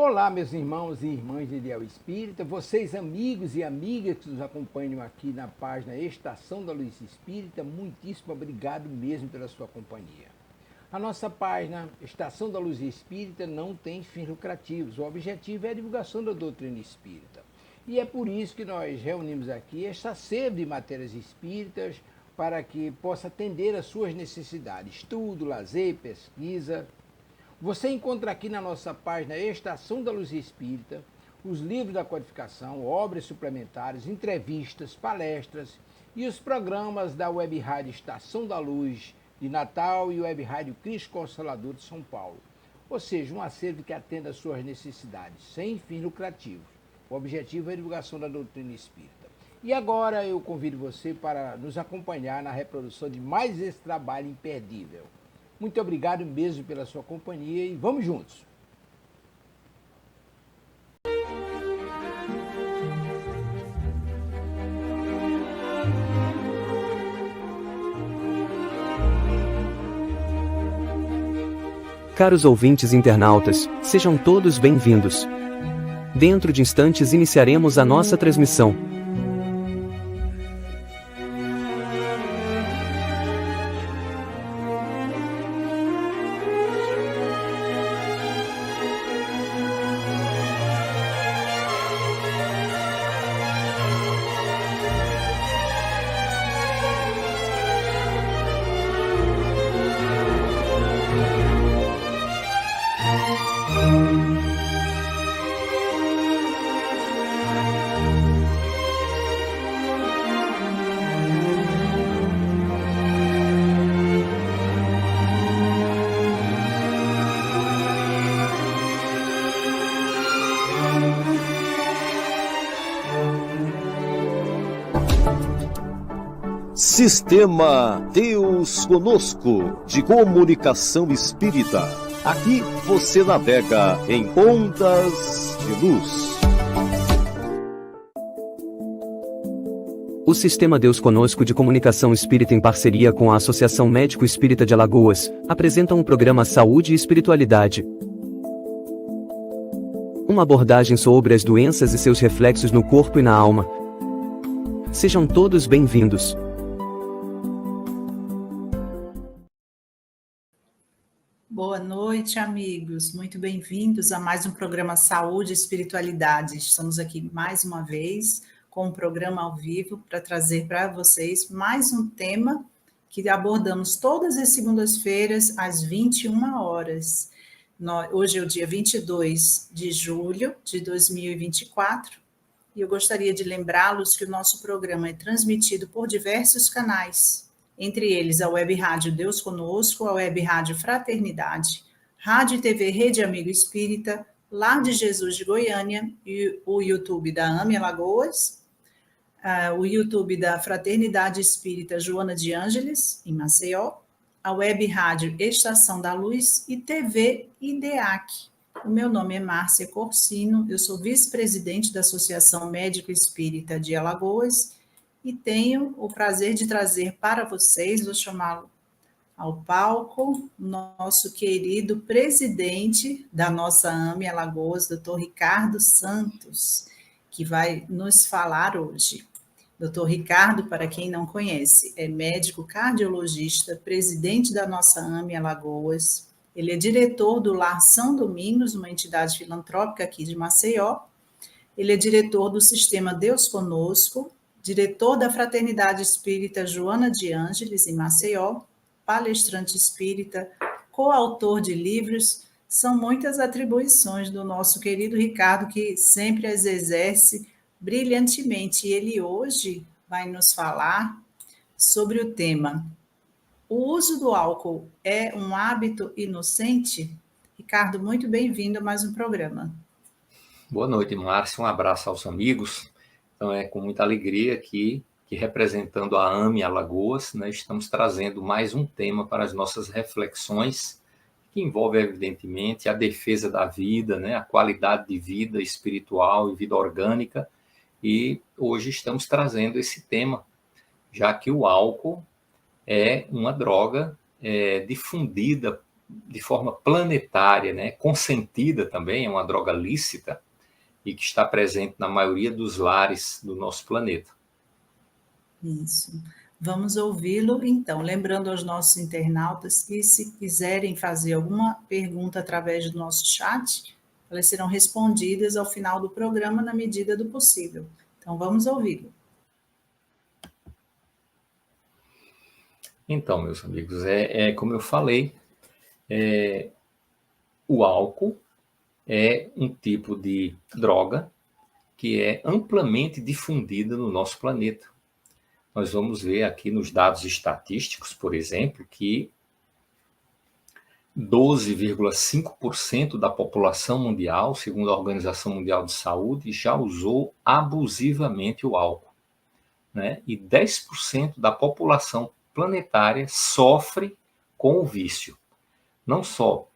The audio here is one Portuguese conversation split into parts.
Olá, meus irmãos e irmãs de Ideal Espírita, vocês amigos e amigas que nos acompanham aqui na página Estação da Luz Espírita, muitíssimo obrigado mesmo pela sua companhia. A nossa página Estação da Luz Espírita não tem fins lucrativos, o objetivo é a divulgação da doutrina espírita. E é por isso que nós reunimos aqui esta sede de matérias espíritas para que possa atender às suas necessidades, estudo, lazer, pesquisa. Você encontra aqui na nossa página Estação da Luz Espírita os livros da codificação, obras suplementares, entrevistas, palestras e os programas da Web Rádio Estação da Luz de Natal e Web Rádio Cristo Consolador de São Paulo. Ou seja, um acervo que atenda às suas necessidades, sem fins lucrativos. O objetivo é a divulgação da doutrina espírita. E agora eu convido você para nos acompanhar na reprodução de mais esse trabalho imperdível. Muito obrigado mesmo pela sua companhia e vamos juntos! Caros ouvintes internautas, sejam todos bem-vindos. Dentro de instantes iniciaremos a nossa transmissão. Sistema Deus Conosco, de comunicação espírita. Aqui você navega em ondas de luz. O Sistema Deus Conosco de Comunicação Espírita, em parceria com a Associação Médico Espírita de Alagoas, apresenta um programa Saúde e Espiritualidade. Uma abordagem sobre as doenças e seus reflexos no corpo e na alma. Sejam todos bem-vindos. Boa noite, amigos. Muito bem-vindos a mais um programa Saúde e Espiritualidade. Estamos aqui mais uma vez com um programa ao vivo para trazer para vocês mais um tema que abordamos todas as segundas-feiras às 21 horas. Hoje é o dia 22 de julho de 2024 e eu gostaria de lembrá-los que o nosso programa é transmitido por diversos canais, entre eles a Web Rádio Deus Conosco, a Web Rádio Fraternidade, Rádio e TV Rede Amigo Espírita, Lar de Jesus de Goiânia, e o YouTube da AME Alagoas, o YouTube da Fraternidade Espírita Joana de Ângeles, em Maceió, a Web Rádio Estação da Luz e TV IDEAC. O meu nome é Márcia Corsino, eu sou vice-presidente da Associação Médico Espírita de Alagoas, e tenho o prazer de trazer para vocês, vou chamá-lo ao palco, nosso querido presidente da nossa AME Alagoas, Dr. Ricardo Santos, que vai nos falar hoje. Dr. Ricardo, para quem não conhece, é médico cardiologista, presidente da nossa AME Alagoas, ele é diretor do Lar São Domingos, uma entidade filantrópica aqui de Maceió, ele é diretor do Sistema Deus Conosco, diretor da Fraternidade Espírita Joana de Ângeles, em Maceió, palestrante espírita, coautor de livros. São muitas atribuições do nosso querido Ricardo, que sempre as exerce brilhantemente. E ele hoje vai nos falar sobre o tema: o uso do álcool é um hábito inocente? Ricardo, muito bem-vindo a mais um programa. Boa noite, Márcia. Um abraço aos amigos. Então, é com muita alegria que representando a AME Alagoas, né, estamos trazendo mais um tema para as nossas reflexões, que envolve, evidentemente, a defesa da vida, né, a qualidade de vida espiritual e vida orgânica. E hoje estamos trazendo esse tema, já que o álcool é uma droga difundida de forma planetária, né, consentida também, é uma droga lícita, e que está presente na maioria dos lares do nosso planeta. Isso. Vamos ouvi-lo, então. Lembrando aos nossos internautas que, se quiserem fazer alguma pergunta através do nosso chat, elas serão respondidas ao final do programa, na medida do possível. Então, vamos ouvi-lo. Então, meus amigos, como eu falei, o álcool é um tipo de droga que é amplamente difundida no nosso planeta. Nós vamos ver aqui nos dados estatísticos, por exemplo, que 12,5% da população mundial, segundo a Organização Mundial de Saúde, já usou abusivamente o álcool, né? E 10% da população planetária sofre com o vício. Não só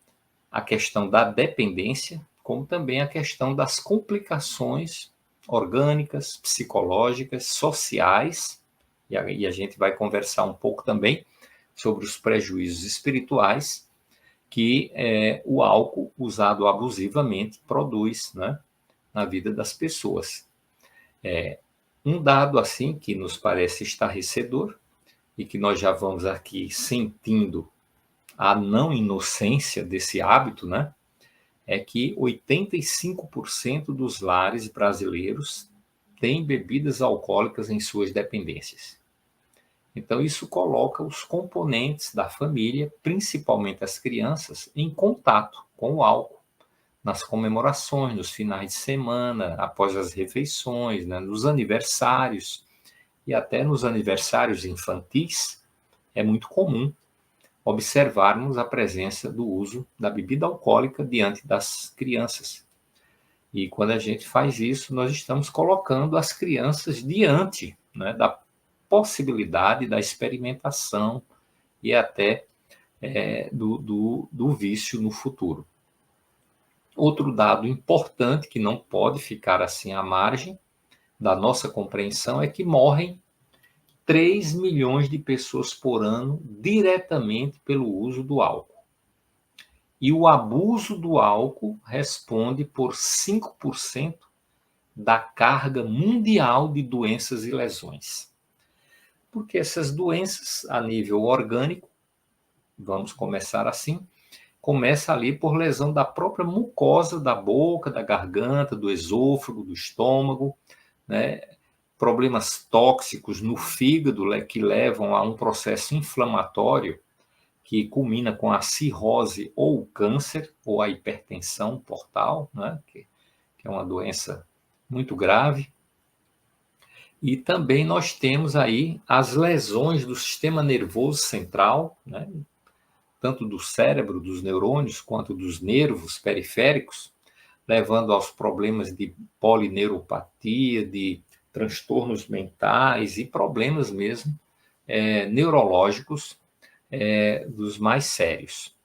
a questão da dependência, como também a questão das complicações orgânicas, psicológicas, sociais, e a gente vai conversar um pouco também sobre os prejuízos espirituais que o álcool usado abusivamente produz, né, na vida das pessoas. Um dado assim que nos parece estarrecedor e que nós já vamos aqui sentindo a não inocência desse hábito, né, é que 85% dos lares brasileiros têm bebidas alcoólicas em suas dependências. Então, isso coloca os componentes da família, principalmente as crianças, em contato com o álcool, nas comemorações, nos finais de semana, após as refeições, né, nos aniversários, e até nos aniversários infantis, é muito comum observarmos a presença do uso da bebida alcoólica diante das crianças. E quando a gente faz isso, nós estamos colocando as crianças diante, né, da possibilidade da experimentação e até do vício no futuro. Outro dado importante que não pode ficar assim à margem da nossa compreensão é que morrem 3 milhões de pessoas por ano diretamente pelo uso do álcool. E o abuso do álcool responde por 5% da carga mundial de doenças e lesões. Porque essas doenças, a nível orgânico, vamos começar assim, começa ali por lesão da própria mucosa da boca, da garganta, do esôfago, do estômago, né? Problemas tóxicos no fígado que levam a um processo inflamatório que culmina com a cirrose ou o câncer, ou a hipertensão portal, né? que é uma doença muito grave. E também nós temos aí as lesões do sistema nervoso central, né? Tanto do cérebro, dos neurônios, quanto dos nervos periféricos, levando aos problemas de polineuropatia, de transtornos mentais e problemas mesmo neurológicos dos mais sérios.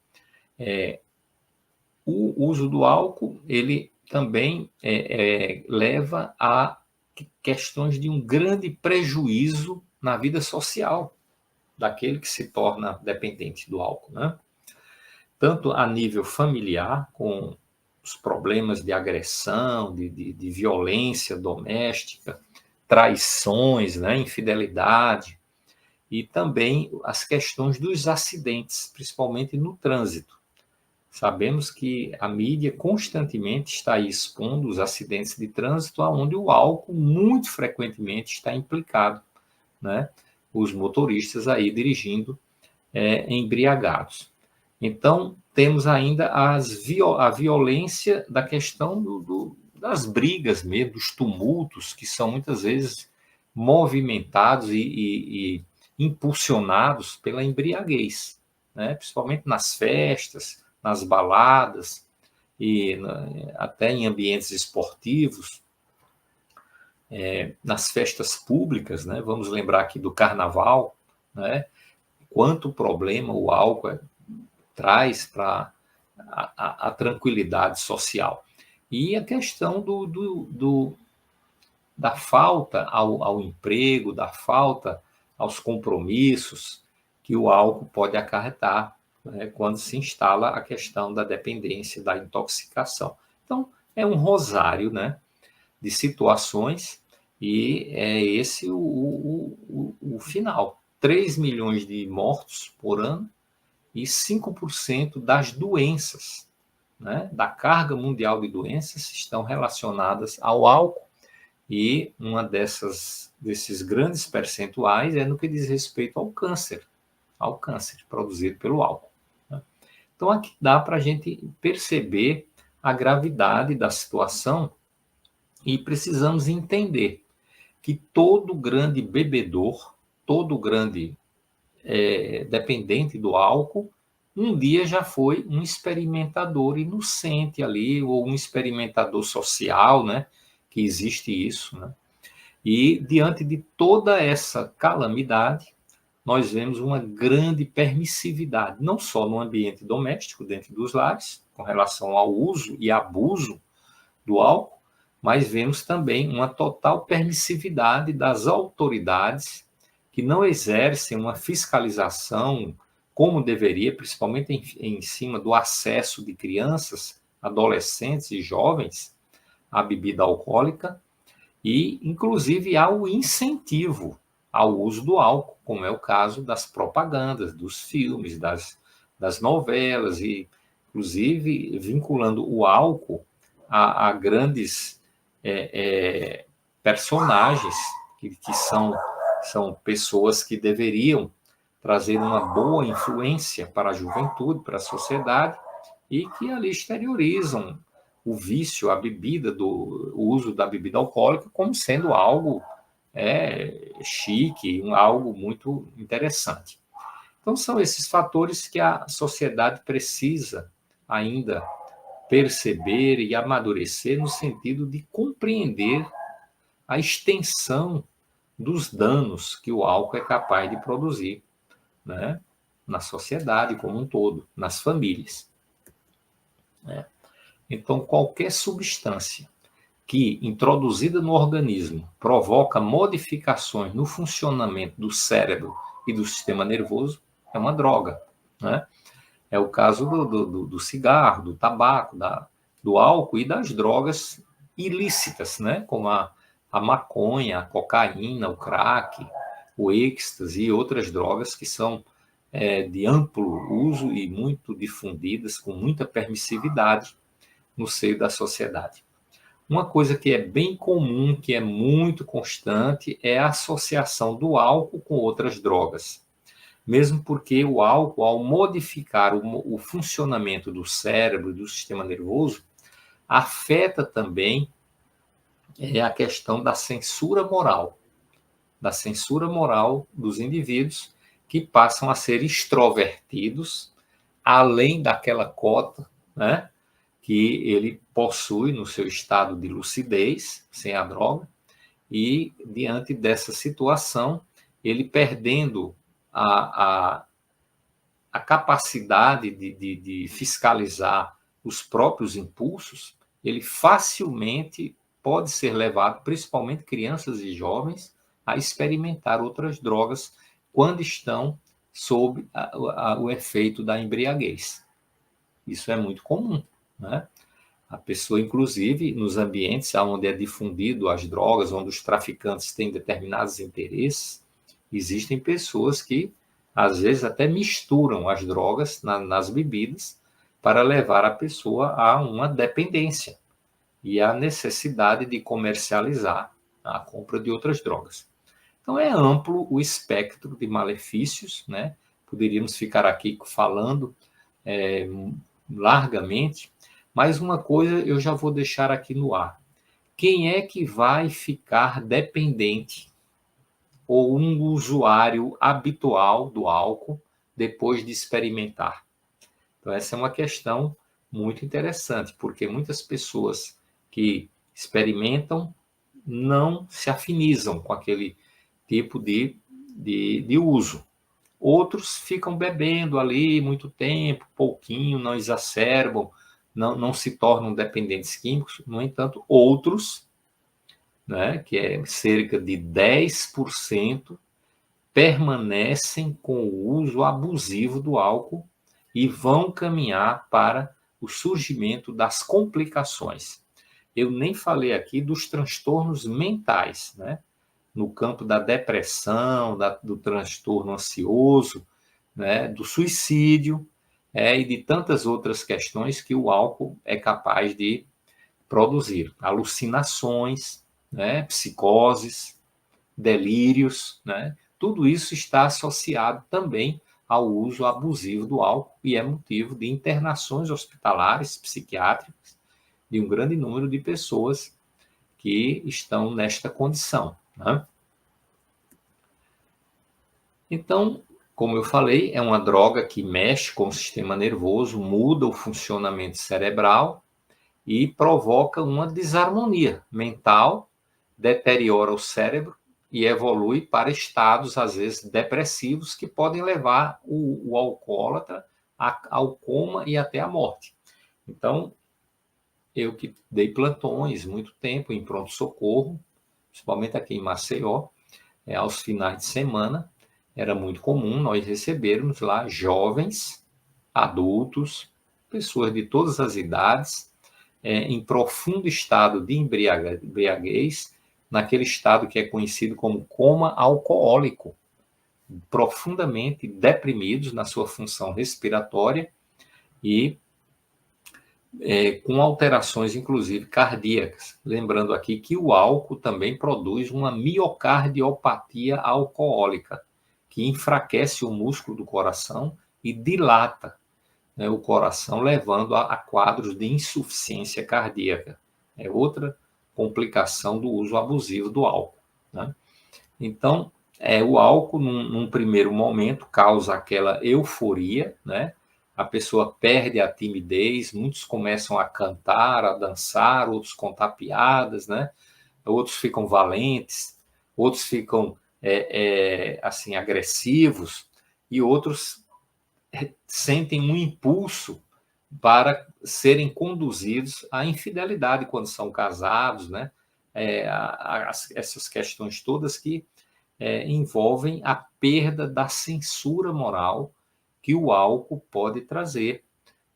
O uso do álcool, ele também leva a questões de um grande prejuízo na vida social daquele que se torna dependente do álcool, né? Tanto a nível familiar, com os problemas de agressão, de violência doméstica, traições, né, infidelidade, e também as questões dos acidentes, principalmente no trânsito. Sabemos que a mídia constantemente está aí expondo os acidentes de trânsito, onde o álcool muito frequentemente está implicado, né? Os motoristas aí dirigindo embriagados. Então, temos ainda a violência da questão das brigas mesmo, dos tumultos, que são muitas vezes movimentados e impulsionados pela embriaguez, né? Principalmente nas festas, nas baladas e até em ambientes esportivos, nas festas públicas, né? Vamos lembrar aqui do carnaval, né? Quanto problema o álcool traz para a tranquilidade social. E a questão da falta ao emprego, da falta aos compromissos que o álcool pode acarretar né, quando se instala a questão da dependência, da intoxicação. Então, é um rosário, né, de situações, e é esse o final. 3 milhões de mortos por ano e 5% das doenças, né, da carga mundial de doenças estão relacionadas ao álcool, e uma desses grandes percentuais é no que diz respeito ao câncer produzido pelo álcool, né? Então, aqui dá para a gente perceber a gravidade da situação, e precisamos entender que todo grande bebedor, todo grande dependente do álcool, um dia já foi um experimentador inocente ali, ou um experimentador social, né? Que existe isso, né? E diante de toda essa calamidade, nós vemos uma grande permissividade, não só no ambiente doméstico, dentro dos lares, com relação ao uso e abuso do álcool, mas vemos também uma total permissividade das autoridades, que não exercem uma fiscalização como deveria, principalmente em cima do acesso de crianças, adolescentes e jovens à bebida alcoólica, e inclusive ao incentivo ao uso do álcool, como é o caso das propagandas, dos filmes, das novelas, e inclusive vinculando o álcool a grandes personagens que são pessoas que deveriam trazer uma boa influência para a juventude, para a sociedade, e que ali exteriorizam o vício, a bebida, o uso da bebida alcoólica, como sendo algo chique, algo muito interessante. Então, são esses fatores que a sociedade precisa ainda perceber e amadurecer, no sentido de compreender a extensão dos danos que o álcool é capaz de produzir, né, na sociedade como um todo, nas famílias, né? Então, qualquer substância que, introduzida no organismo, provoca modificações no funcionamento do cérebro e do sistema nervoso, é uma droga, né? É o caso do cigarro, do tabaco, do álcool e das drogas ilícitas, né? Como a maconha, a cocaína, o crack, o êxtase e outras drogas que são de amplo uso e muito difundidas, com muita permissividade no seio da sociedade. Uma coisa que é bem comum, que é muito constante, é a associação do álcool com outras drogas. Mesmo porque o álcool, ao modificar o funcionamento do cérebro e do sistema nervoso, afeta também a questão da censura moral dos indivíduos, que passam a ser extrovertidos, além daquela cota, né, que ele possui no seu estado de lucidez, sem a droga, e diante dessa situação, ele perdendo a capacidade de fiscalizar os próprios impulsos, ele facilmente pode ser levado, principalmente crianças e jovens, a experimentar outras drogas quando estão sob o efeito da embriaguez. Isso é muito comum, né? A pessoa, inclusive, nos ambientes onde é difundido as drogas, onde os traficantes têm determinados interesses, existem pessoas que, às vezes, até misturam as drogas nas bebidas para levar a pessoa a uma dependência e a necessidade de comercializar a compra de outras drogas. Então, é amplo o espectro de malefícios, né? Poderíamos ficar aqui falando largamente, mas uma coisa eu já vou deixar aqui no ar. Quem é que vai ficar dependente ou um usuário habitual do álcool depois de experimentar? Então, essa é uma questão muito interessante, porque muitas pessoas que experimentam não se afinizam com aquele tipo de uso. Outros ficam bebendo ali muito tempo, pouquinho, não exacerbam, não se tornam dependentes químicos. No entanto, outros, né, que é cerca de 10%, permanecem com o uso abusivo do álcool e vão caminhar para o surgimento das complicações. Eu nem falei aqui dos transtornos mentais, né? No campo da depressão, do transtorno ansioso, né? Do suicídio, e de tantas outras questões que o álcool é capaz de produzir. Alucinações, né? Psicoses, delírios, né? Tudo isso está associado também ao uso abusivo do álcool e é motivo de internações hospitalares, psiquiátricas, de um grande número de pessoas que estão nesta condição, né? Então, como eu falei, é uma droga que mexe com o sistema nervoso, muda o funcionamento cerebral e provoca uma desarmonia mental, deteriora o cérebro e evolui para estados, às vezes, depressivos, que podem levar o alcoólatra ao coma e até à morte. Então, eu que dei plantões muito tempo em pronto-socorro, principalmente aqui em Maceió, aos finais de semana, era muito comum nós recebermos lá jovens, adultos, pessoas de todas as idades, em profundo estado de embriaguez, naquele estado que é conhecido como coma alcoólico, profundamente deprimidos na sua função respiratória e com alterações, inclusive, cardíacas. Lembrando aqui que o álcool também produz uma miocardiopatia alcoólica, que enfraquece o músculo do coração e dilata, né, o coração, levando a quadros de insuficiência cardíaca. É outra complicação do uso abusivo do álcool, né? Então, o álcool, num primeiro momento, causa aquela euforia, né? A pessoa perde a timidez, muitos começam a cantar, a dançar, outros contar piadas, né? Outros ficam valentes, outros ficam assim, agressivos, e outros sentem um impulso para serem conduzidos à infidelidade quando são casados, né? Essas questões todas que envolvem a perda da censura moral que o álcool pode trazer,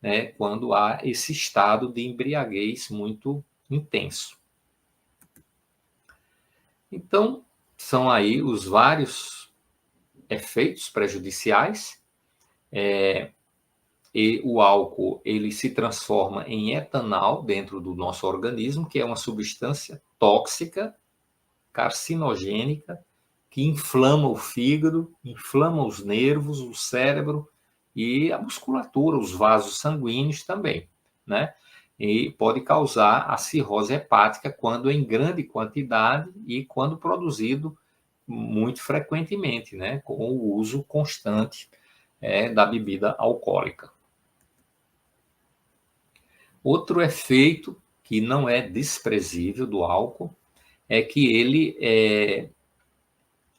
né, quando há esse estado de embriaguez muito intenso. Então, são aí os vários efeitos prejudiciais. E o álcool, ele se transforma em etanol dentro do nosso organismo, que é uma substância tóxica, carcinogênica, que inflama o fígado, inflama os nervos, o cérebro e a musculatura, os vasos sanguíneos também, né? E pode causar a cirrose hepática quando em grande quantidade e quando produzido muito frequentemente, né? Com o uso constante da bebida alcoólica. Outro efeito que não é desprezível do álcool é que ele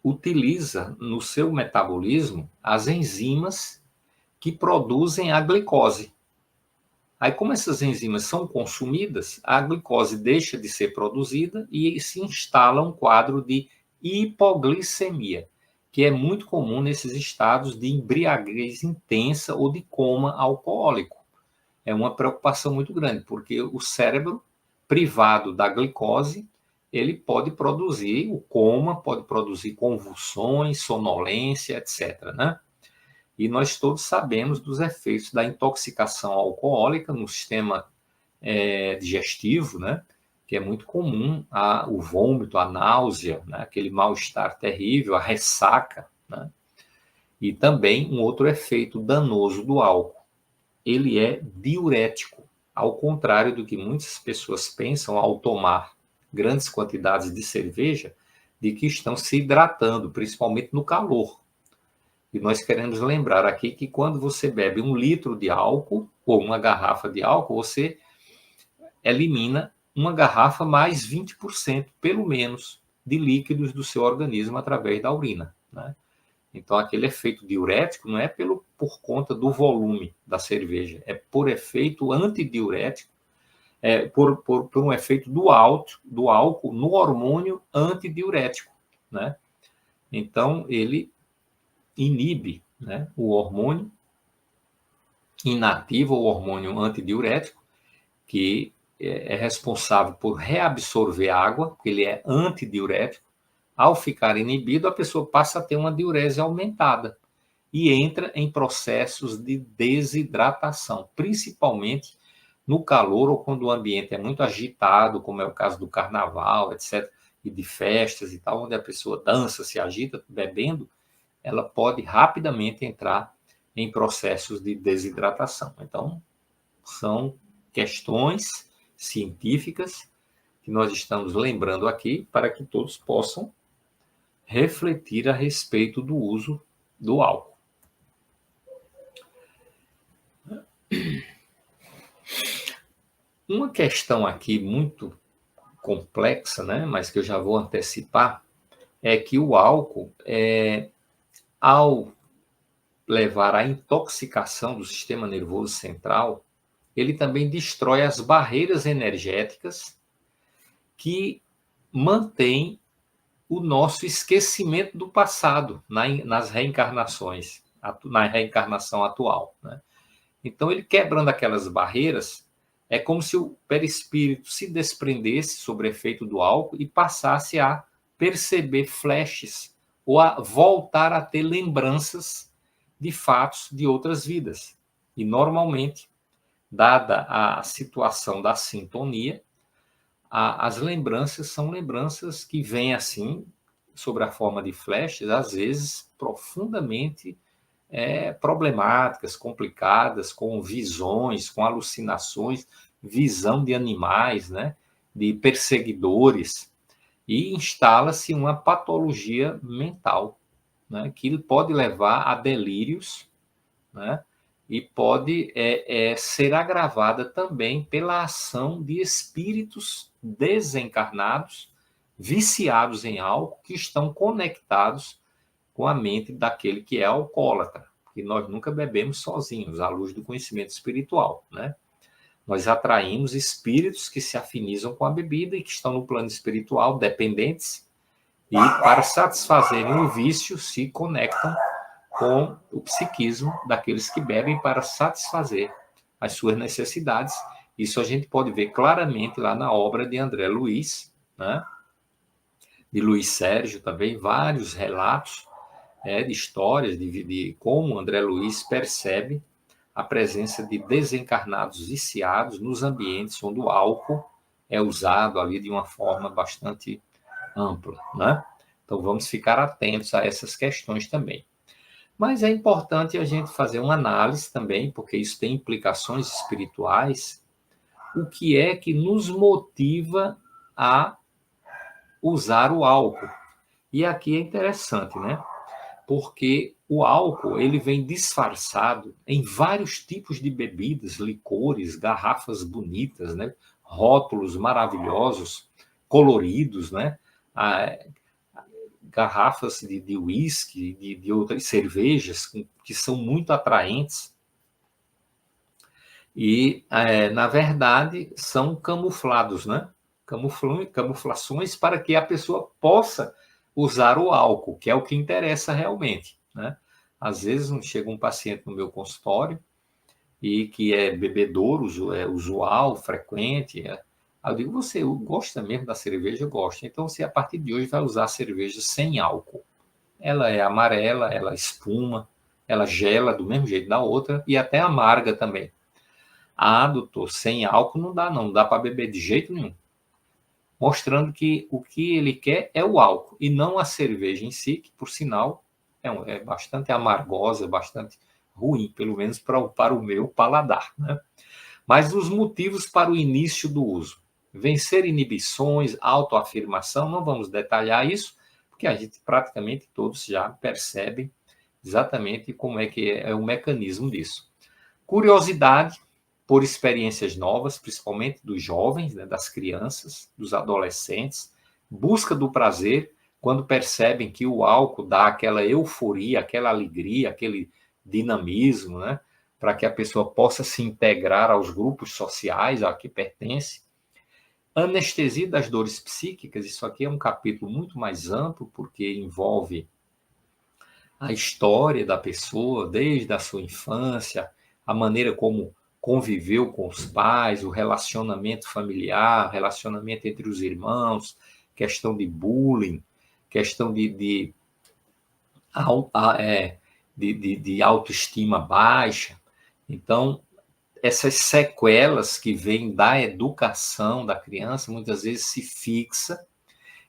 utiliza no seu metabolismo as enzimas que produzem a glicose. Aí, como essas enzimas são consumidas, a glicose deixa de ser produzida e se instala um quadro de hipoglicemia, que é muito comum nesses estados de embriaguez intensa ou de coma alcoólico. É uma preocupação muito grande, porque o cérebro, privado da glicose, ele pode produzir o coma, pode produzir convulsões, sonolência, etc., né? E nós todos sabemos dos efeitos da intoxicação alcoólica no sistema digestivo, né? Que é muito comum o vômito, a náusea, né? Aquele mal-estar terrível, a ressaca, né? E também um outro efeito danoso do álcool. Ele é diurético, ao contrário do que muitas pessoas pensam ao tomar grandes quantidades de cerveja, de que estão se hidratando, principalmente no calor. E nós queremos lembrar aqui que quando você bebe 1 litro de álcool, ou uma garrafa de álcool, você elimina uma garrafa mais 20%, pelo menos, de líquidos do seu organismo através da urina, né? Então, aquele efeito diurético não é por conta do volume da cerveja, é por efeito antidiurético, por um efeito do álcool no hormônio antidiurético, né? Então, ele inibe, né, o hormônio inativa o hormônio antidiurético, que é responsável por reabsorver água, porque ele é antidiurético. Ao ficar inibido, a pessoa passa a ter uma diurese aumentada e entra em processos de desidratação, principalmente no calor ou quando o ambiente é muito agitado, como é o caso do carnaval, etc., e de festas e tal, onde a pessoa dança, se agita, bebendo, ela pode rapidamente entrar em processos de desidratação. Então, são questões científicas que nós estamos lembrando aqui para que todos possam refletir a respeito do uso do álcool. Uma questão aqui muito complexa, né, mas que eu já vou antecipar, é que o álcool, ao levar à intoxicação do sistema nervoso central, ele também destrói as barreiras energéticas que mantêm o nosso esquecimento do passado nas reencarnações, na reencarnação atual, né? Então, ele quebrando aquelas barreiras, é como se o perispírito se desprendesse sobre o efeito do álcool e passasse a perceber flashes ou a voltar a ter lembranças de fatos de outras vidas. E, normalmente, dada a situação da sintonia, as lembranças são lembranças que vêm assim, sobre a forma de flashes, às vezes profundamente problemáticas, complicadas, com visões, com alucinações, visão de animais, né, de perseguidores, e instala-se uma patologia mental, né, que pode levar a delírios, né, e pode ser agravada também pela ação de espíritos desencarnados, viciados em álcool, que estão conectados com a mente daquele que é alcoólatra, porque nós nunca bebemos sozinhos, à luz do conhecimento espiritual, né? Nós atraímos espíritos que se afinizam com a bebida e que estão no plano espiritual, dependentes, e para satisfazerem o vício, se conectam com o psiquismo daqueles que bebem para satisfazer as suas necessidades. Isso a gente pode ver claramente lá na obra de André Luiz, né? De Luiz Sérgio também, vários relatos de histórias de como André Luiz percebe a presença de desencarnados viciados nos ambientes onde o álcool é usado ali de uma forma bastante ampla, né? Então vamos ficar atentos a essas questões também. Mas é importante a gente fazer uma análise também, porque isso tem implicações espirituais, o que é que nos motiva a usar o álcool. E aqui é interessante, né? Porque o álcool, ele vem disfarçado em vários tipos de bebidas, licores, garrafas bonitas, né? Rótulos maravilhosos, coloridos, né? Garrafas de uísque, de outras cervejas que são muito atraentes. E, na verdade, são camuflados, né? Camuflações para que a pessoa possa usar o álcool, que é o que interessa realmente, né? Às vezes chega um paciente no meu consultório e que é bebedouro, usual, frequente. Eu digo, você gosta mesmo da cerveja? Eu gosto. Então, você, a partir de hoje, vai usar cerveja sem álcool. Ela é amarela, ela espuma, ela gela do mesmo jeito da outra e até amarga também. Doutor, sem álcool não dá para beber de jeito nenhum. Mostrando que o que ele quer é o álcool e não a cerveja em si, que, por sinal, é bastante amargosa, bastante ruim, pelo menos para o meu paladar, né? Mas os motivos para o início do uso. Vencer inibições, autoafirmação, não vamos detalhar isso, porque a gente praticamente todos já percebem exatamente como é que é o mecanismo disso. Curiosidade por experiências novas, principalmente dos jovens, né, das crianças, dos adolescentes, busca do prazer, quando percebem que o álcool dá aquela euforia, aquela alegria, aquele dinamismo, né, para que a pessoa possa se integrar aos grupos sociais a que pertence. Anestesia das dores psíquicas, isso aqui é um capítulo muito mais amplo, porque envolve a história da pessoa, desde a sua infância, a maneira como conviveu com os pais, o relacionamento familiar, relacionamento entre os irmãos, questão de bullying, questão de autoestima baixa. Então, essas sequelas que vêm da educação da criança, muitas vezes se fixa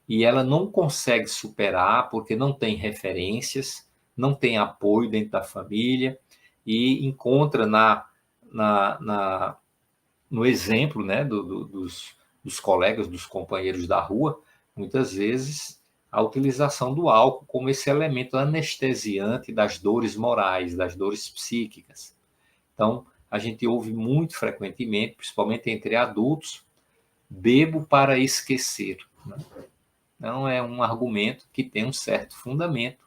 e ela não consegue superar porque não tem referências, não tem apoio dentro da família e encontra no exemplo, né, dos colegas, dos companheiros da rua, muitas vezes a utilização do álcool como esse elemento anestesiante das dores morais, das dores psíquicas. Então, a gente ouve muito frequentemente, principalmente entre adultos, bebo para esquecer. Não é um argumento que tem um certo fundamento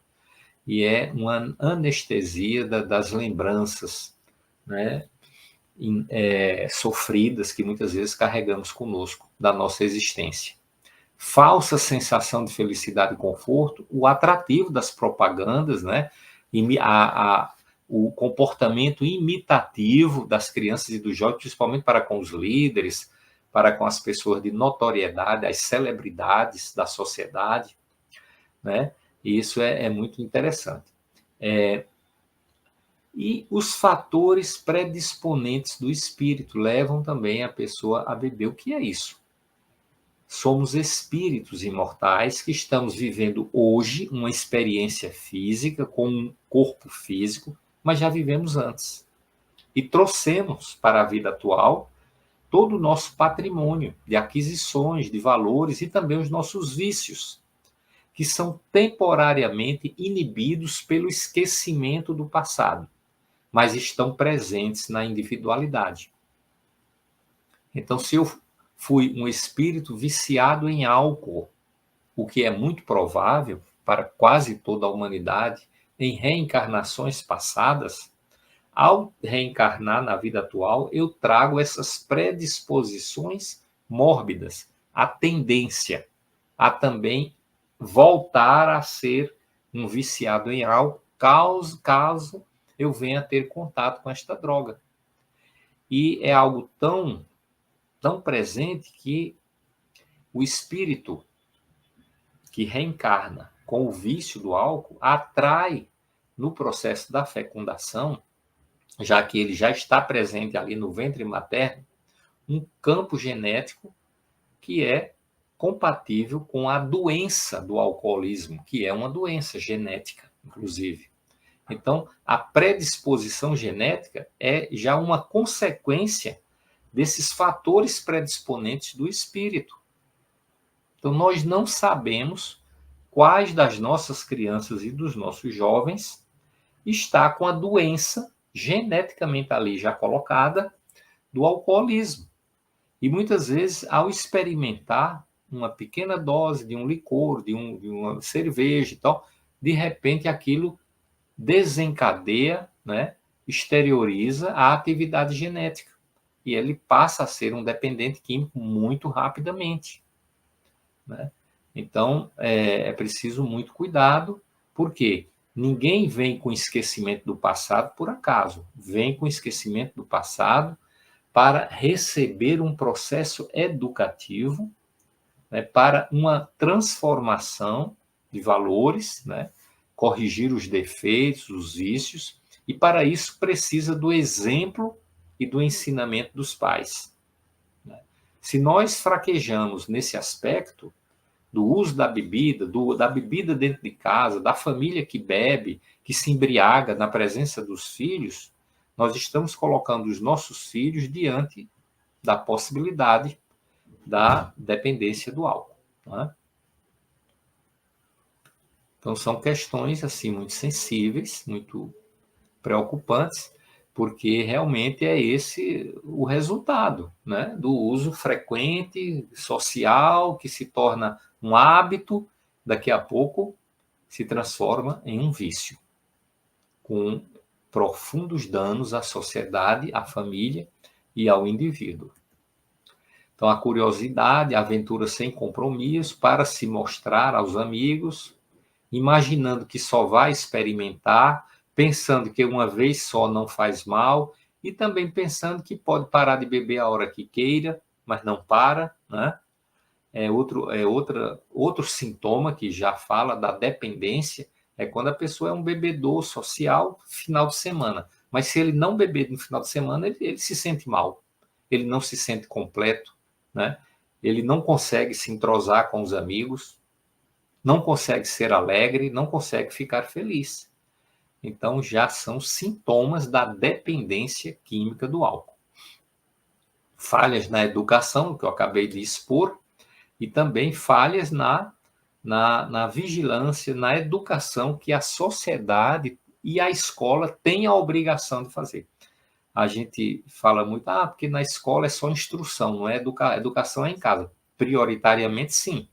e é uma anestesia das lembranças, né, sofridas que muitas vezes carregamos conosco da nossa existência. Falsa sensação de felicidade e conforto, o atrativo das propagandas, né, o comportamento imitativo das crianças e dos jovens, principalmente para com os líderes, para com as pessoas de notoriedade, as celebridades da sociedade, né? E isso é muito interessante. E os fatores predisponentes do espírito levam também a pessoa a beber. O que é isso? Somos espíritos imortais que estamos vivendo hoje uma experiência física com um corpo físico, mas já vivemos antes. E trouxemos para a vida atual todo o nosso patrimônio de aquisições, de valores e também os nossos vícios, que são temporariamente inibidos pelo esquecimento do passado, mas estão presentes na individualidade. Então, se eu fui um espírito viciado em álcool, o que é muito provável para quase toda a humanidade, em reencarnações passadas, ao reencarnar na vida atual, eu trago essas predisposições mórbidas, a tendência a também voltar a ser um viciado em álcool, caso eu venha a ter contato com esta droga. E é algo tão presente que o espírito que reencarna com o vício do álcool atrai no processo da fecundação, já que ele já está presente ali no ventre materno, um campo genético que é compatível com a doença do alcoolismo, que é uma doença genética, inclusive. Então, a predisposição genética é já uma consequência desses fatores predisponentes do espírito. Então, nós não sabemos quais das nossas crianças e dos nossos jovens está com a doença geneticamente ali já colocada do alcoolismo. E muitas vezes, ao experimentar uma pequena dose de um licor, de uma cerveja e tal, de repente aquilo desencadeia, né, exterioriza a atividade genética. E ele passa a ser um dependente químico muito rapidamente, né? Então, é preciso muito cuidado, porque ninguém vem com esquecimento do passado por acaso. Vem com esquecimento do passado para receber um processo educativo, né, para uma transformação de valores, né, corrigir os defeitos, os vícios, e para isso precisa do exemplo e do ensinamento dos pais. Se nós fraquejamos nesse aspecto do uso da bebida dentro de casa, da família que bebe, que se embriaga na presença dos filhos, nós estamos colocando os nossos filhos diante da possibilidade da dependência do álcool, não é? Então, são questões assim muito sensíveis, muito preocupantes, porque realmente é esse o resultado, né, do uso frequente, social, que se torna um hábito, daqui a pouco se transforma em um vício, com profundos danos à sociedade, à família e ao indivíduo. Então, a curiosidade, a aventura sem compromisso para se mostrar aos amigos, imaginando que só vai experimentar, pensando que uma vez só não faz mal, e também pensando que pode parar de beber a hora que queira, mas não para, né? Outro sintoma que já fala da dependência é quando a pessoa é um bebedor social final de semana. Mas se ele não beber no final de semana, ele se sente mal. Ele não se sente completo, né? Ele não consegue se entrosar com os amigos, não consegue ser alegre, não consegue ficar feliz. Então, já são sintomas da dependência química do álcool. Falhas na educação, que eu acabei de expor, e também falhas na vigilância, na educação que a sociedade e a escola têm a obrigação de fazer. A gente fala muito, porque na escola é só instrução, não é educação é em casa. Prioritariamente, sim.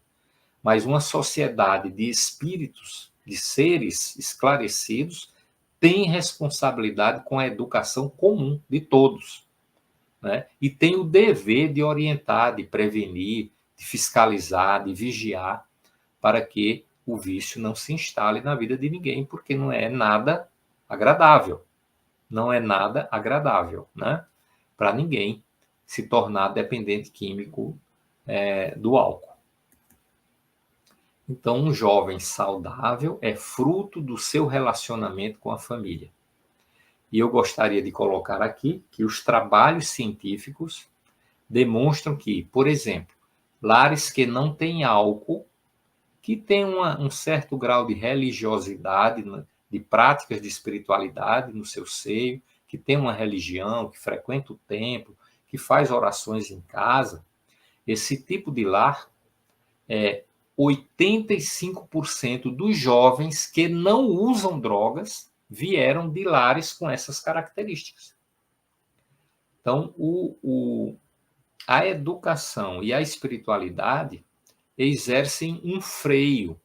Mas uma sociedade de espíritos, de seres esclarecidos, tem responsabilidade com a educação comum de todos, né? E tem o dever de orientar, de prevenir, de fiscalizar, de vigiar, para que o vício não se instale na vida de ninguém, porque não é nada agradável. Não é nada agradável, né? Para ninguém se tornar dependente químico do álcool. Então, um jovem saudável é fruto do seu relacionamento com a família. E eu gostaria de colocar aqui que os trabalhos científicos demonstram que, por exemplo, lares que não têm álcool, que têm um certo grau de religiosidade, de práticas de espiritualidade no seu seio, que tem uma religião, que frequenta o templo, que faz orações em casa, esse tipo de lar 85% dos jovens que não usam drogas vieram de lares com essas características. Então, a educação e a espiritualidade exercem um freio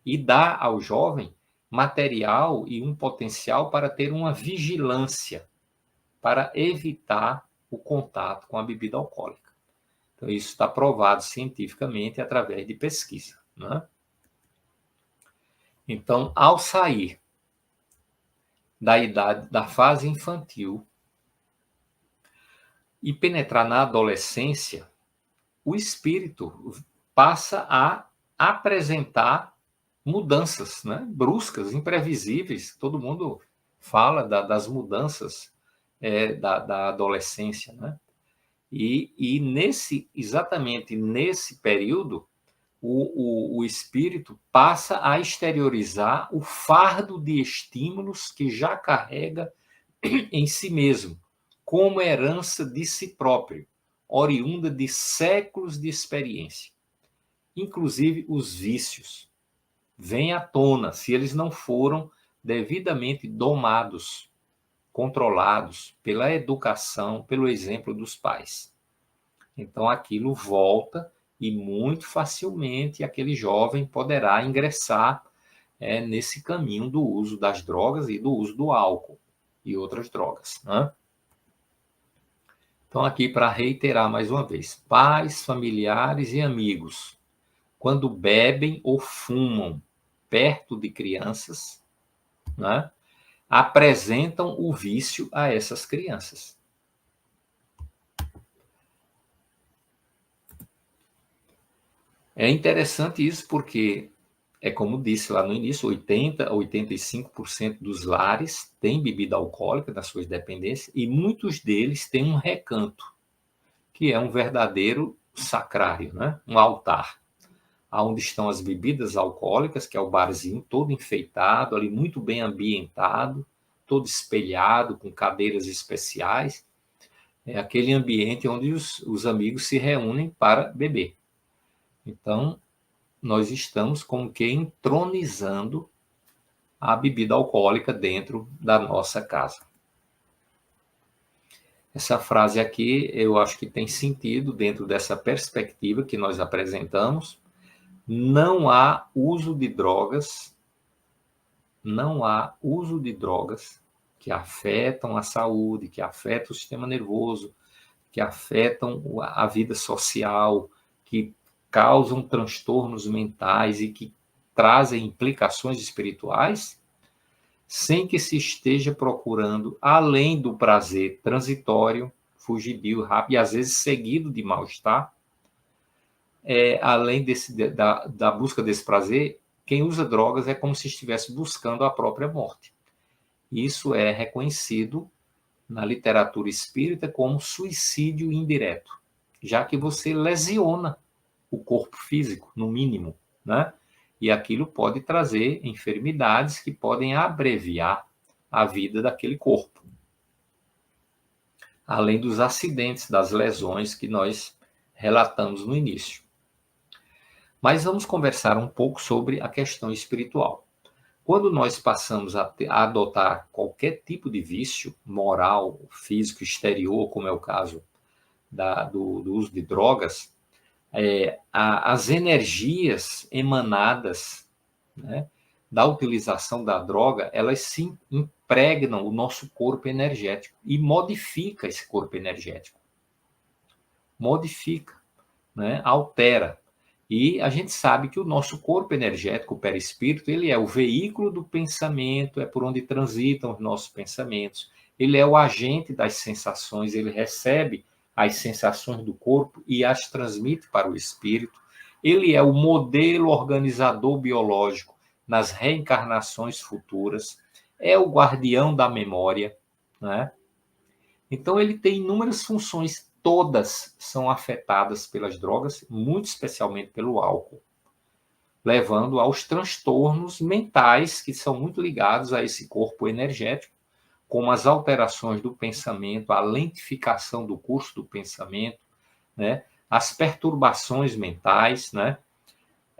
e dá ao jovem material e um potencial para ter uma vigilância, para evitar o contato com a bebida alcoólica. Então, isso está provado cientificamente através de pesquisa, né? Então, ao sair da fase infantil e penetrar na adolescência, o espírito passa a apresentar mudanças, né? Bruscas, imprevisíveis. Todo mundo fala das mudanças da adolescência, né? E exatamente nesse período, o espírito passa a exteriorizar o fardo de estímulos que já carrega em si mesmo, como herança de si próprio, oriunda de séculos de experiência. Inclusive os vícios vêm à tona se eles não foram devidamente domados, controlados pela educação, pelo exemplo dos pais. Então, aquilo volta e muito facilmente aquele jovem poderá ingressar nesse caminho do uso das drogas e do uso do álcool e outras drogas, né? Então, aqui para reiterar mais uma vez, pais, familiares e amigos, quando bebem ou fumam perto de crianças, né, apresentam o vício a essas crianças. É interessante isso porque, como disse lá no início, 80% a 85% dos lares têm bebida alcoólica nas suas dependências e muitos deles têm um recanto, que é um verdadeiro sacrário, né? Um altar, onde estão as bebidas alcoólicas, que é o barzinho todo enfeitado, ali muito bem ambientado, todo espelhado, com cadeiras especiais. É aquele ambiente onde os amigos se reúnem para beber. Então, nós estamos como que entronizando a bebida alcoólica dentro da nossa casa. Essa frase aqui, eu acho que tem sentido dentro dessa perspectiva que nós apresentamos. Não há uso de drogas que afetam a saúde, que afetam o sistema nervoso, que afetam a vida social, que causam transtornos mentais e que trazem implicações espirituais, sem que se esteja procurando, além do prazer transitório, fugidio, rápido e às vezes seguido de mal-estar, além da busca desse prazer, quem usa drogas é como se estivesse buscando a própria morte. Isso é reconhecido na literatura espírita como suicídio indireto, já que você lesiona o corpo físico, no mínimo, né? E aquilo pode trazer enfermidades que podem abreviar a vida daquele corpo. Além dos acidentes, das lesões que nós relatamos no início. Mas vamos conversar um pouco sobre a questão espiritual. Quando nós passamos a adotar qualquer tipo de vício moral, físico, exterior, como é o caso do uso de drogas, as energias emanadas, né, da utilização da droga, elas se impregnam o nosso corpo energético e modifica esse corpo energético. Modifica, né, altera. E a gente sabe que o nosso corpo energético, o perispírito, ele é o veículo do pensamento, é por onde transitam os nossos pensamentos. Ele é o agente das sensações, ele recebe as sensações do corpo e as transmite para o espírito. Ele é o modelo organizador biológico nas reencarnações futuras, é o guardião da memória, né? Então ele tem inúmeras funções, todas são afetadas pelas drogas, muito especialmente pelo álcool, levando aos transtornos mentais que são muito ligados a esse corpo energético, como as alterações do pensamento, a lentificação do curso do pensamento, né? As perturbações mentais, né?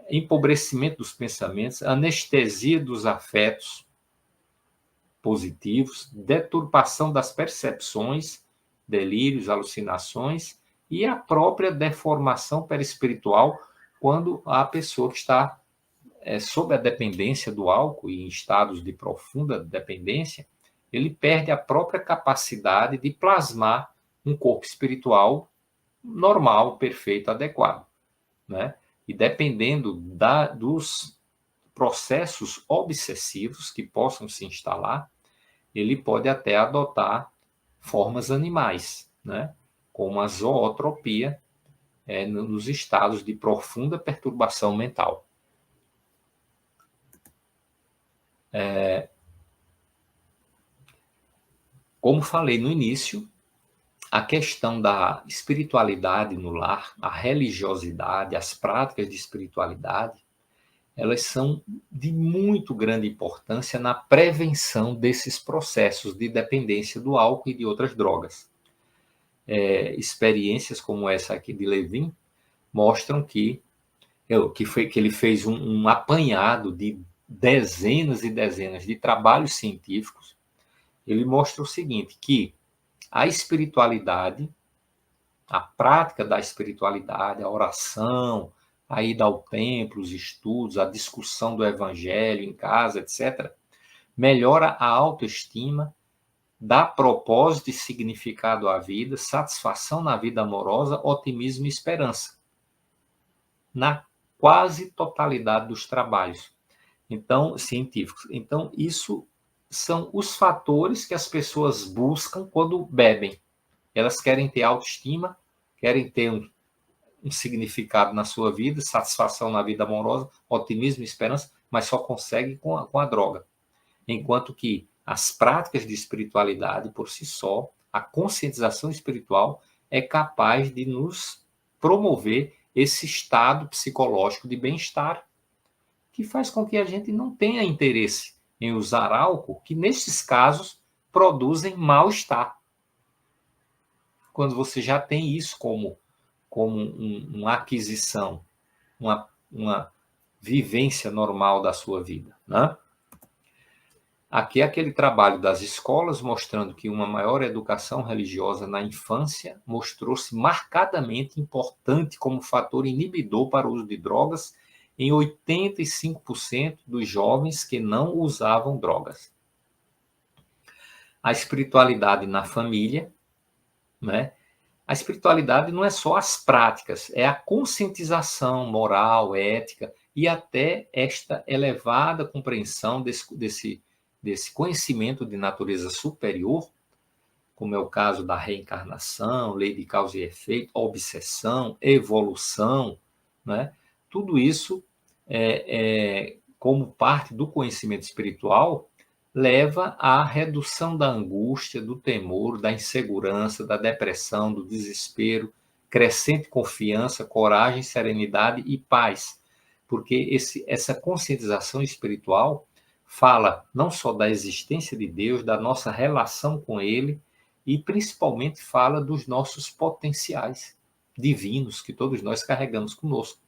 Empobrecimento dos pensamentos, anestesia dos afetos positivos, deturpação das percepções, delírios, alucinações e a própria deformação perispiritual quando a pessoa que está sob a dependência do álcool e em estados de profunda dependência, ele perde a própria capacidade de plasmar um corpo espiritual normal, perfeito, adequado, né? E dependendo dos processos obsessivos que possam se instalar, ele pode até adotar formas animais, né? Como a zootropia, nos estados de profunda perturbação mental. Como falei no início, a questão da espiritualidade no lar, a religiosidade, as práticas de espiritualidade, elas são de muito grande importância na prevenção desses processos de dependência do álcool e de outras drogas. Experiências como essa aqui de Levin mostram que ele fez um apanhado de dezenas e dezenas de trabalhos científicos. Ele mostra o seguinte, que a espiritualidade, a prática da espiritualidade, a oração, a ida ao templo, os estudos, a discussão do evangelho em casa, etc., melhora a autoestima, dá propósito e significado à vida, satisfação na vida amorosa, otimismo e esperança. Na quase totalidade dos trabalhos científicos. Então, isso são os fatores que as pessoas buscam quando bebem. Elas querem ter autoestima, querem ter um significado na sua vida, satisfação na vida amorosa, otimismo e esperança, mas só conseguem com a droga. Enquanto que as práticas de espiritualidade, por si só, a conscientização espiritual é capaz de nos promover esse estado psicológico de bem-estar, que faz com que a gente não tenha interesse em usar álcool, que nesses casos produzem mal-estar. Quando você já tem isso como uma aquisição, uma vivência normal da sua vida, né? Aqui é aquele trabalho das escolas mostrando que uma maior educação religiosa na infância mostrou-se marcadamente importante como fator inibidor para o uso de drogas em 85% dos jovens que não usavam drogas. A espiritualidade na família, né? A espiritualidade não é só as práticas, é a conscientização moral, ética e até esta elevada compreensão desse desse conhecimento de natureza superior, como é o caso da reencarnação, lei de causa e efeito, obsessão, evolução, né? Tudo isso, como parte do conhecimento espiritual, leva à redução da angústia, do temor, da insegurança, da depressão, do desespero, crescente confiança, coragem, serenidade e paz. Porque essa conscientização espiritual fala não só da existência de Deus, da nossa relação com Ele, e principalmente fala dos nossos potenciais divinos que todos nós carregamos conosco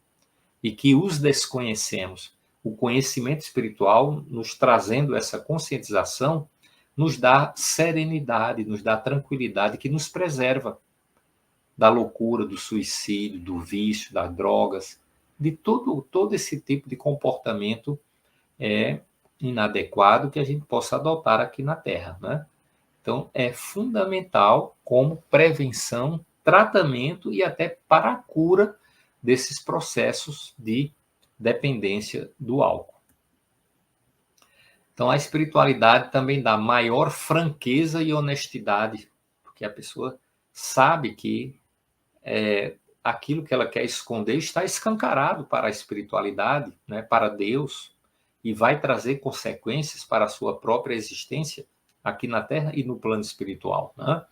e que os desconhecemos. O conhecimento espiritual, nos trazendo essa conscientização, nos dá serenidade, nos dá tranquilidade, que nos preserva da loucura, do suicídio, do vício, das drogas, de todo esse tipo de comportamento inadequado que a gente possa adotar aqui na Terra, né? Então, é fundamental como prevenção, tratamento e até para a cura desses processos de dependência do álcool. Então, a espiritualidade também dá maior franqueza e honestidade, porque a pessoa sabe que aquilo que ela quer esconder está escancarado para a espiritualidade, né, para Deus, e vai trazer consequências para a sua própria existência aqui na Terra e no plano espiritual, né?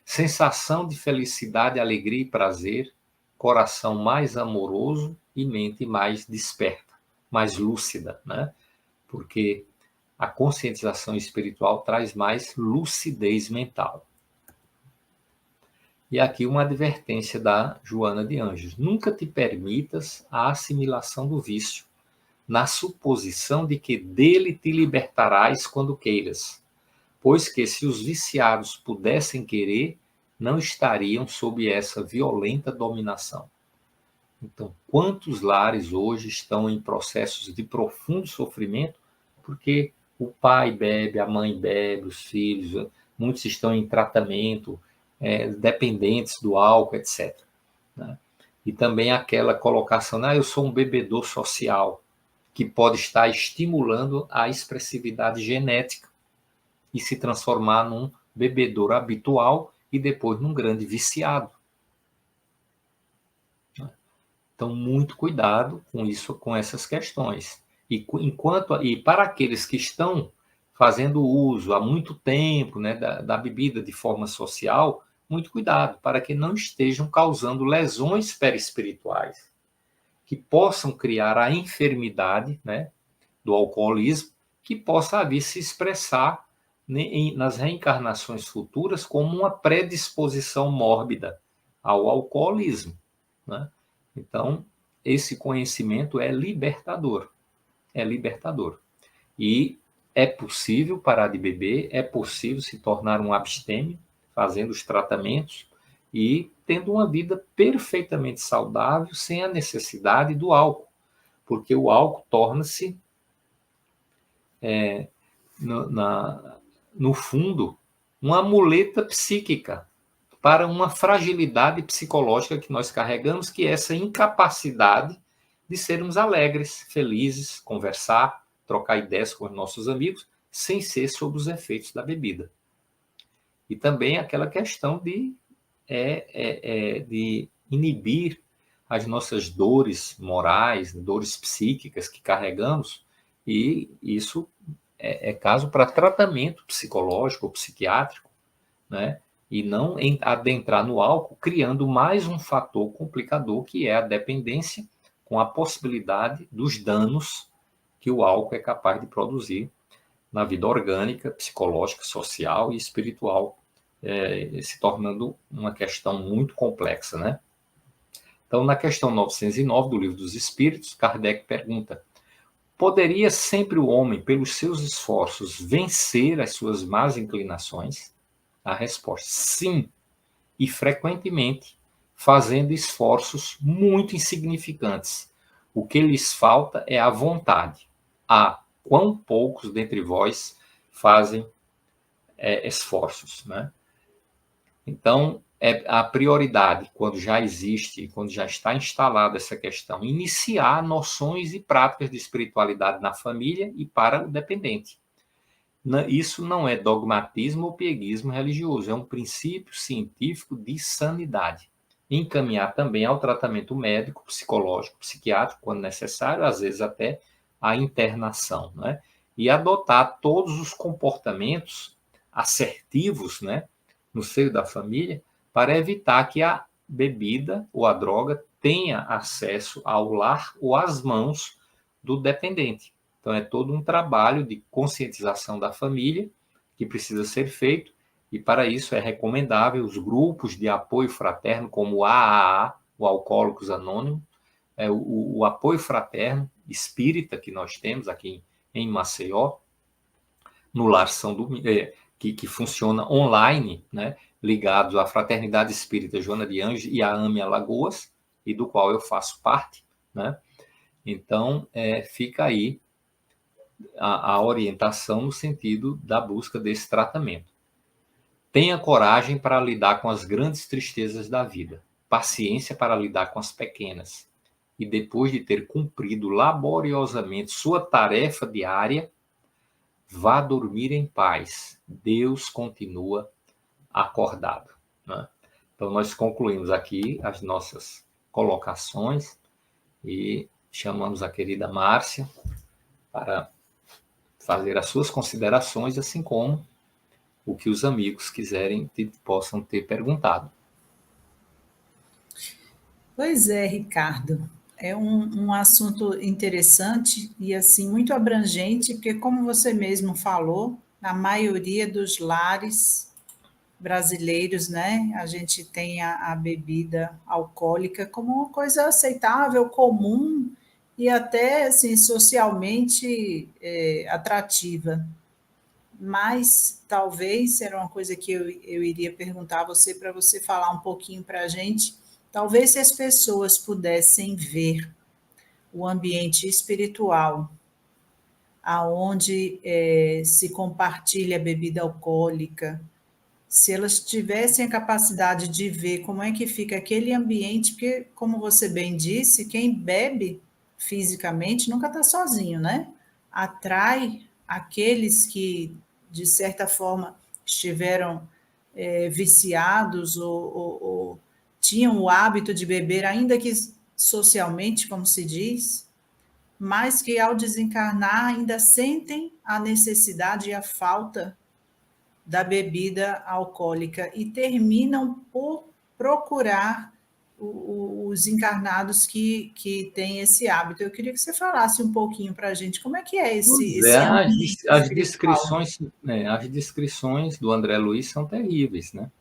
Sensação de felicidade, alegria e prazer, coração mais amoroso e mente mais desperta, mais lúcida, né? Porque a conscientização espiritual traz mais lucidez mental. E aqui uma advertência da Joana de Anjos: nunca te permitas a assimilação do vício, na suposição de que dele te libertarás quando queiras, pois que se os viciados pudessem querer, não estariam sob essa violenta dominação. Então, quantos lares hoje estão em processos de profundo sofrimento, porque o pai bebe, a mãe bebe, os filhos, muitos estão em tratamento, dependentes do álcool, etc. Né? E também aquela colocação, eu sou um bebedor social, que pode estar estimulando a expressividade genética e se transformar num bebedor habitual e depois num grande viciado. Então, muito cuidado com isso, com essas questões. E para aqueles que estão fazendo uso há muito tempo, né, da bebida de forma social, muito cuidado para que não estejam causando lesões perispirituais que possam criar a enfermidade, né, do alcoolismo, que possa vir se expressar nas reencarnações futuras como uma predisposição mórbida ao alcoolismo, né? Então, esse conhecimento é libertador. É libertador. E é possível parar de beber, é possível se tornar um abstêmio, fazendo os tratamentos e tendo uma vida perfeitamente saudável, sem a necessidade do álcool. Porque o álcool torna-se, no fundo, uma muleta psíquica para uma fragilidade psicológica que nós carregamos, que é essa incapacidade de sermos alegres, felizes, conversar, trocar ideias com os nossos amigos, sem ser sob os efeitos da bebida. E também aquela questão de inibir as nossas dores morais, dores psíquicas que carregamos, e isso é caso para tratamento psicológico ou psiquiátrico, né? E não adentrar no álcool, criando mais um fator complicador, que é a dependência, com a possibilidade dos danos que o álcool é capaz de produzir na vida orgânica, psicológica, social e espiritual, se tornando uma questão muito complexa, né? Então, na questão 909 do Livro dos Espíritos, Kardec pergunta: poderia sempre o homem, pelos seus esforços, vencer as suas más inclinações? A resposta: sim, e frequentemente, fazendo esforços muito insignificantes. O que lhes falta é a vontade. Quão poucos dentre vós fazem esforços, né? Então, a prioridade, quando já existe, quando já está instalada essa questão, iniciar noções e práticas de espiritualidade na família e para o dependente. Isso não é dogmatismo ou pieguismo religioso, é um princípio científico de sanidade. Encaminhar também ao tratamento médico, psicológico, psiquiátrico, quando necessário, às vezes até a internação, né? E adotar todos os comportamentos assertivos, né, no seio da família, para evitar que a bebida ou a droga tenha acesso ao lar ou às mãos do dependente. Então, é todo um trabalho de conscientização da família que precisa ser feito, e para isso é recomendável os grupos de apoio fraterno, como o AAA, o Alcoólicos Anônimos, o apoio fraterno espírita que nós temos aqui em Maceió, no Lar São Domingos, que funciona online, né, ligados à Fraternidade Espírita Joana de Anjos e à AME Alagoas, e do qual eu faço parte, né? Então, fica aí a orientação no sentido da busca desse tratamento. Tenha coragem para lidar com as grandes tristezas da vida, paciência para lidar com as pequenas, e depois de ter cumprido laboriosamente sua tarefa diária, vá dormir em paz. Deus continua acordado, né? Então, nós concluímos aqui as nossas colocações e chamamos a querida Márcia para fazer as suas considerações, assim como o que os amigos quiserem possam ter perguntado. Pois é, Ricardo. É um assunto interessante e, assim, muito abrangente, porque, como você mesmo falou, na maioria dos lares brasileiros, né, a gente tem a bebida alcoólica como uma coisa aceitável, comum e até, assim, socialmente atrativa. Mas talvez era uma coisa que eu iria perguntar a você, para você falar um pouquinho para a gente. Talvez se as pessoas pudessem ver o ambiente espiritual, aonde se compartilha a bebida alcoólica, se elas tivessem a capacidade de ver como é que fica aquele ambiente, porque, como você bem disse, quem bebe fisicamente nunca está sozinho, né? Atrai aqueles que, de certa forma, estiveram viciados ou tinham o hábito de beber, ainda que socialmente, como se diz, mas que ao desencarnar ainda sentem a necessidade e a falta da bebida alcoólica e terminam por procurar os encarnados que têm esse hábito. Eu queria que você falasse um pouquinho para a gente como é que é esse ambiente espiritual. As descrições do André Luiz são terríveis, né?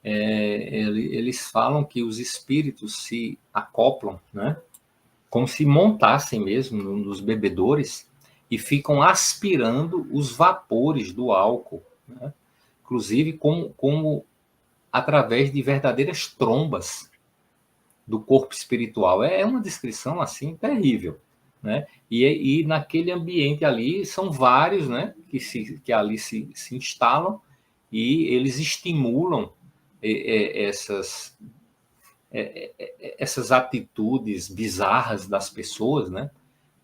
Eles falam que os espíritos se acoplam, né, como se montassem mesmo nos bebedores e ficam aspirando os vapores do álcool, né? Inclusive como através de verdadeiras trombas do corpo espiritual. É uma descrição assim terrível, né? E naquele ambiente ali são vários, né, que ali se instalam, e eles estimulam essas atitudes bizarras das pessoas, né,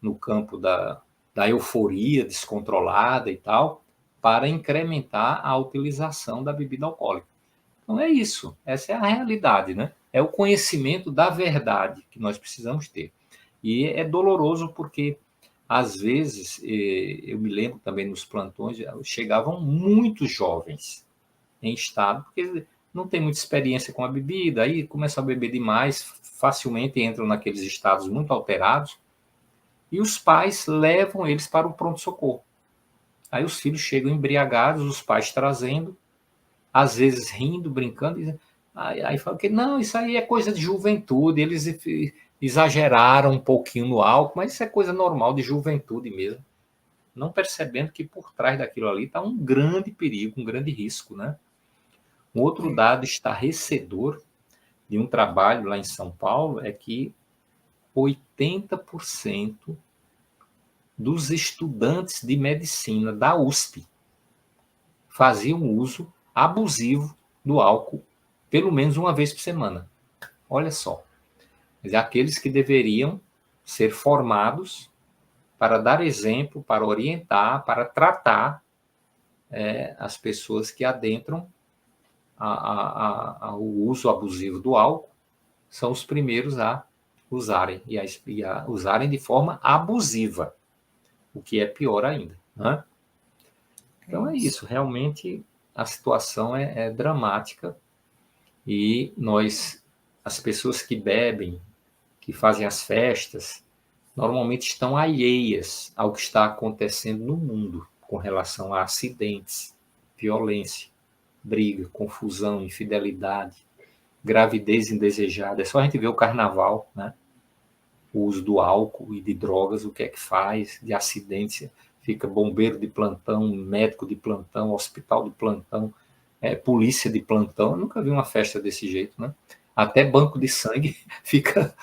no campo da euforia descontrolada e tal, para incrementar a utilização da bebida alcoólica. Então é isso, essa é a realidade, né? É o conhecimento da verdade que nós precisamos ter. E é doloroso porque, às vezes, eu me lembro também nos plantões, chegavam muitos jovens em estado, porque não tem muita experiência com a bebida, aí começam a beber demais, facilmente entram naqueles estados muito alterados, e os pais levam eles para o pronto-socorro. Aí os filhos chegam embriagados, os pais trazendo, às vezes rindo, brincando, aí falam que não, isso aí é coisa de juventude, eles exageraram um pouquinho no álcool, mas isso é coisa normal de juventude mesmo, não percebendo que por trás daquilo ali está um grande perigo, um grande risco, né? Um outro dado estarrecedor de um trabalho lá em São Paulo é que 80% dos estudantes de medicina da USP faziam uso abusivo do álcool pelo menos uma vez por semana. Olha só. Aqueles que deveriam ser formados para dar exemplo, para orientar, para tratar as pessoas que adentram ao uso abusivo do álcool são os primeiros a usarem, e a usarem de forma abusiva, o que é pior ainda, né? Então é isso, realmente a situação é dramática, e as pessoas que bebem, que fazem as festas, normalmente estão alheias ao que está acontecendo no mundo com relação a acidentes, violência, briga, confusão, infidelidade, gravidez indesejada. É só a gente ver o carnaval, né? O uso do álcool e de drogas, o que é que faz, de acidentes. Fica bombeiro de plantão, médico de plantão, hospital de plantão, polícia de plantão. Eu nunca vi uma festa desse jeito, né? Até banco de sangue fica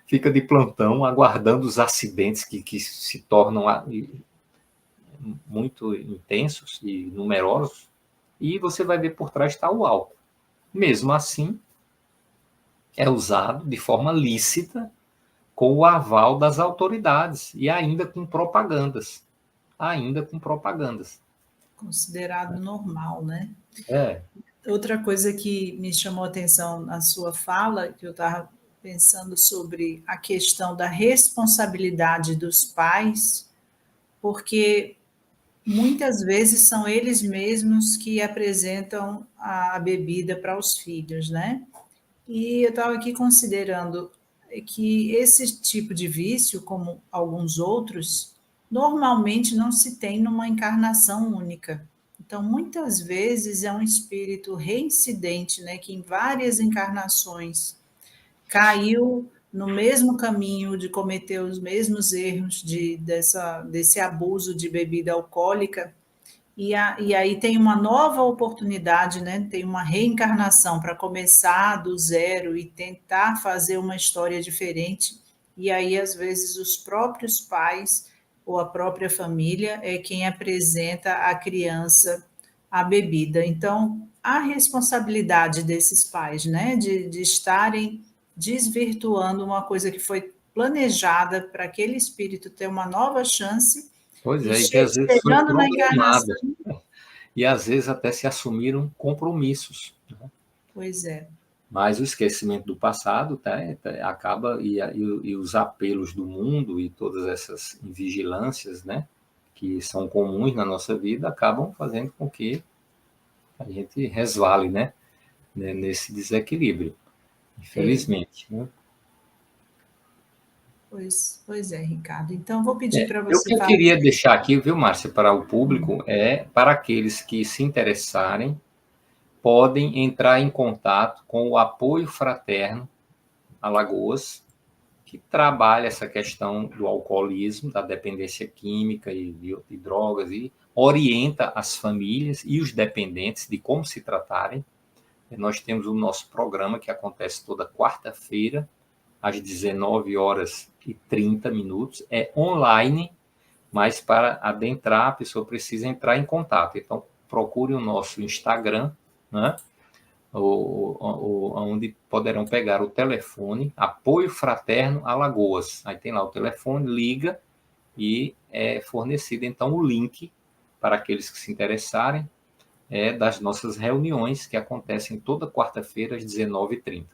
de plantão, aguardando os acidentes que se tornam muito intensos e numerosos, e você vai ver por trás está o álcool. Mesmo assim, é usado de forma lícita, com o aval das autoridades, e ainda com propagandas. Considerado normal, né? É. Outra coisa que me chamou a atenção na sua fala, que eu estava pensando sobre a questão da responsabilidade dos pais, porque muitas vezes são eles mesmos que apresentam a bebida para os filhos, né? E eu estava aqui considerando que esse tipo de vício, como alguns outros, normalmente não se tem numa encarnação única. Então, muitas vezes é um espírito reincidente, né, que em várias encarnações caiu no mesmo caminho de cometer os mesmos erros desse abuso de bebida alcoólica, e aí tem uma nova oportunidade, né? Tem uma reencarnação para começar do zero e tentar fazer uma história diferente. E aí, às vezes, os próprios pais ou a própria família é quem apresenta à criança a bebida. Então, a responsabilidade desses pais, né? De estarem desvirtuando uma coisa que foi planejada para aquele espírito ter uma nova chance. Pois E é, e que às vezes foi chegando na programado, encarnação. e às vezes até se assumiram compromissos, né? Pois é. Mas o esquecimento do passado acaba, e os apelos do mundo e todas essas vigilâncias, né, que são comuns na nossa vida, acabam fazendo com que a gente resvale, né, nesse desequilíbrio, infelizmente. Né? Pois é, Ricardo. Então, vou pedir para O você que eu falar. queria deixar aqui, viu, Márcia, para o público, para aqueles que se interessarem, podem entrar em contato com o Apoio Fraterno Alagoas, que trabalha essa questão do alcoolismo, da dependência química e de drogas, e orienta as famílias e os dependentes de como se tratarem. Nós temos o nosso programa que acontece toda quarta-feira, às 19h30, é online, mas para adentrar a pessoa precisa entrar em contato. Então, procure o nosso Instagram, né? Onde poderão pegar o telefone, Apoio Fraterno Alagoas. Aí tem lá o telefone, liga e é fornecido então o link para aqueles que se interessarem das nossas reuniões que acontecem toda quarta-feira às 19h30.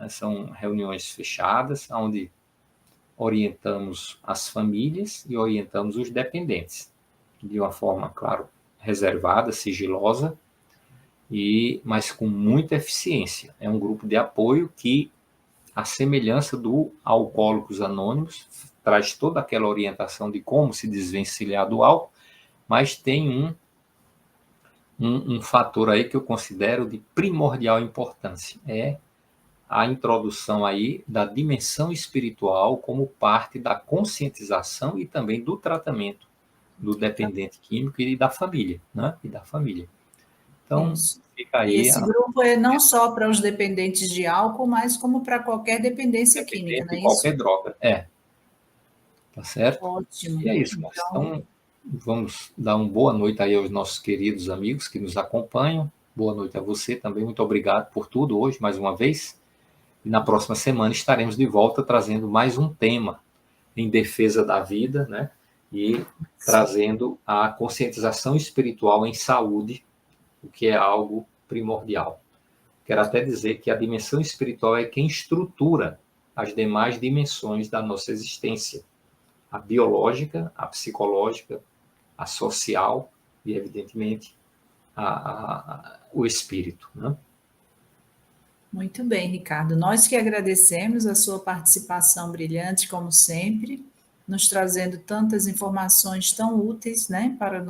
São reuniões fechadas, onde orientamos as famílias e orientamos os dependentes, de uma forma, claro, reservada, sigilosa, mas com muita eficiência. É um grupo de apoio que, à semelhança do Alcoólicos Anônimos, traz toda aquela orientação de como se desvencilhar do álcool, mas tem um fator aí que eu considero de primordial importância, a introdução aí da dimensão espiritual como parte da conscientização e também do tratamento do dependente químico e da família, né? Então, Isso. fica aí. E esse grupo é não só para os dependentes de álcool, mas como para qualquer dependência química, não é qualquer isso? droga. Tá certo? Ótimo. E é isso, Márcia. Então, vamos dar uma boa noite aí aos nossos queridos amigos que nos acompanham. Boa noite a você também. Muito obrigado por tudo hoje, mais uma vez. E na próxima semana estaremos de volta trazendo mais um tema em defesa da vida, né? e trazendo a conscientização espiritual em saúde, o que é algo primordial. Quero até dizer que a dimensão espiritual é quem estrutura as demais dimensões da nossa existência. A biológica, a psicológica, a social e, evidentemente, o espírito, né? Muito bem, Ricardo. Nós que agradecemos a sua participação brilhante, como sempre, nos trazendo tantas informações tão úteis, né, para o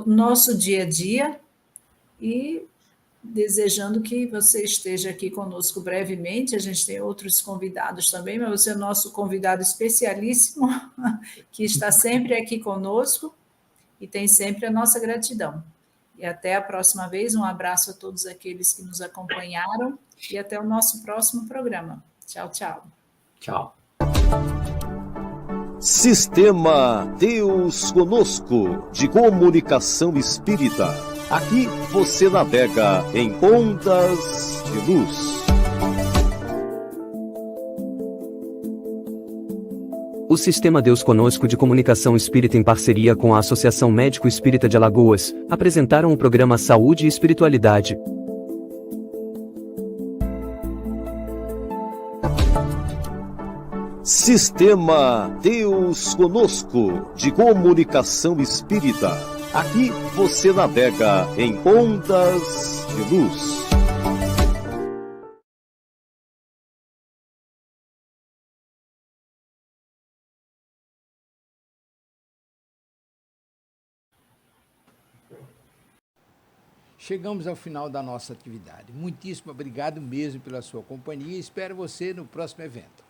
nosso dia a dia, e desejando que você esteja aqui conosco brevemente. A gente tem outros convidados também, mas você é o nosso convidado especialíssimo, que está sempre aqui conosco e tem sempre a nossa gratidão. E até a próxima vez, um abraço a todos aqueles que nos acompanharam e até o nosso próximo programa. Tchau, tchau. Tchau. Sistema Deus Conosco, de comunicação espírita. Aqui você navega em ondas de luz. O Sistema Deus Conosco de Comunicação Espírita, em parceria com a Associação Médico Espírita de Alagoas, apresentaram o programa Saúde e Espiritualidade. Sistema Deus Conosco, de comunicação espírita. Aqui você navega em ondas de luz. Chegamos ao final da nossa atividade. Muitíssimo obrigado mesmo pela sua companhia e espero você no próximo evento.